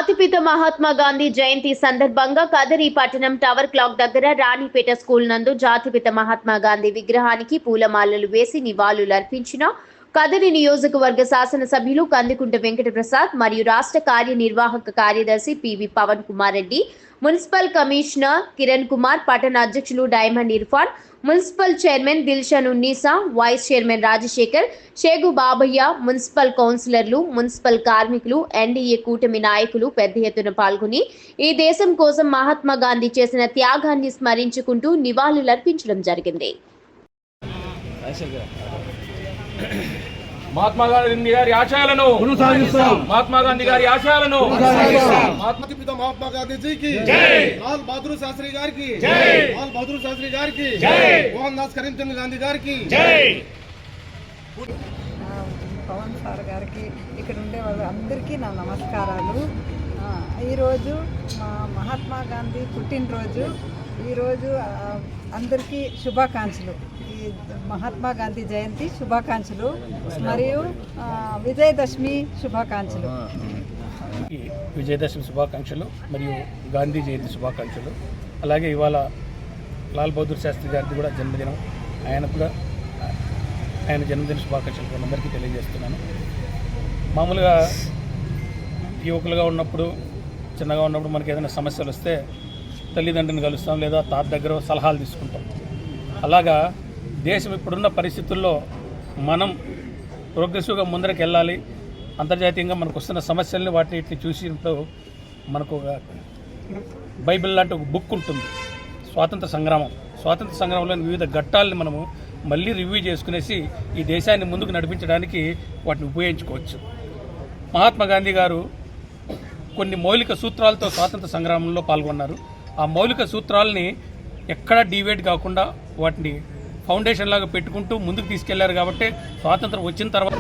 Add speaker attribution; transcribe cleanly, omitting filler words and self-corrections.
Speaker 1: జాతిపిత మహాత్మా గాంధీ జయంతి సందర్భంగా కదిరి పట్టణం టవర్ క్లాక్ దగ్గర రాణిపేట స్కూల్ నందు జాతిపిత మహాత్మా గాంధీ విగ్రహానికి పూలమాలలు వేసి నివాళులర్పించిన కదిరి నియోజకవర్గ శాసనసభ్యులు కందికుంట వెంకట ప్రసాద్ మరియు రాష్ట్ర కార్యనిర్వాహక కార్యదర్శి PV Pavan Kumar Reddy, municipal commissioner Kiran Kumar, పట్టణ అధ్యక్షులు diamond Irfan, municipal chairman Dilshan Unnisa, vice chairman Rajasekhar, Shegu Babayya, municipal కౌన్సిలర్లు, మున్సిపల్ కార్మికులు, ఎన్డీఏ కూటమి నాయకులు పెద్ద ఎత్తున పాల్గొని ఈ దేశం కోసం మహాత్మా గాంధీ చేసిన త్యాగాన్ని స్మరించుకుంటూ నివాళులర్పించడం జరిగింది.
Speaker 2: మహాత్మా గాంధీ గారి ఆశయాలను మహాత్మా గాంధీ గారి ఆశయాలను
Speaker 3: మహాత్మా గాంధీజీకి జై, లాల్ బహదూర్ శాస్త్రి గారికి జై, లాల్ బహదూర్ శాస్త్రి గారికి జై, మోహన్ దాస్ కరీంచంద్ గాంధీ గారికి జై.
Speaker 4: పవన్ సార్ గారికి, ఇక్కడ ఉండే వాళ్ళందరికీ నా నమస్కారాలు. ఈరోజు మా మహాత్మా గాంధీ పుట్టినరోజు. ఈరోజు అందరికీ శుభాకాంక్షలు. ఈ మహాత్మా గాంధీ జయంతి శుభాకాంక్షలు మరియు విజయదశమి శుభాకాంక్షలు.
Speaker 2: విజయదశమి శుభాకాంక్షలు మరియు గాంధీ జయంతి శుభాకాంక్షలు. అలాగే ఇవాళ లాల్ బహదూర్ శాస్త్రి గారిది కూడా జన్మదినం. ఆయన జన్మదిన శుభాకాంక్షలు అందరికీ తెలియజేస్తున్నాను. మామూలుగా యువకులుగా ఉన్నప్పుడు, చిన్నగా ఉన్నప్పుడు మనకి ఏదైనా సమస్యలు వస్తే తల్లిదండ్రులను కలుస్తాం, లేదా తాత దగ్గర సలహాలు తీసుకుంటాం. అలాగా దేశం ఇప్పుడున్న పరిస్థితుల్లో మనం ప్రోగ్రెసివ్గా ముందరికి వెళ్ళాలి. అంతర్జాతీయంగా మనకు వస్తున్న సమస్యల్ని వాటిని చూసినప్పుడు మనకు ఒక బైబిల్ లాంటి ఒక బుక్ ఉంటుంది, స్వాతంత్ర సంగ్రామంలోని వివిధ ఘట్టాలని మనము మళ్ళీ రివ్యూ చేసుకునేసి ఈ దేశాన్ని ముందుకు నడిపించడానికి వాటిని ఉపయోగించుకోవచ్చు. మహాత్మా గాంధీ గారు కొన్ని మౌలిక సూత్రాలతో స్వాతంత్ర సంగ్రామంలో పాల్గొన్నారు. ఆ మౌలిక సూత్రాలని ఎక్కడా డీవేట్ కాకుండా వాటిని ఫౌండేషన్ లాగా పెట్టుకుంటూ ముందుకు తీసుకెళ్లారు. కాబట్టి స్వాతంత్రం వచ్చిన తర్వాత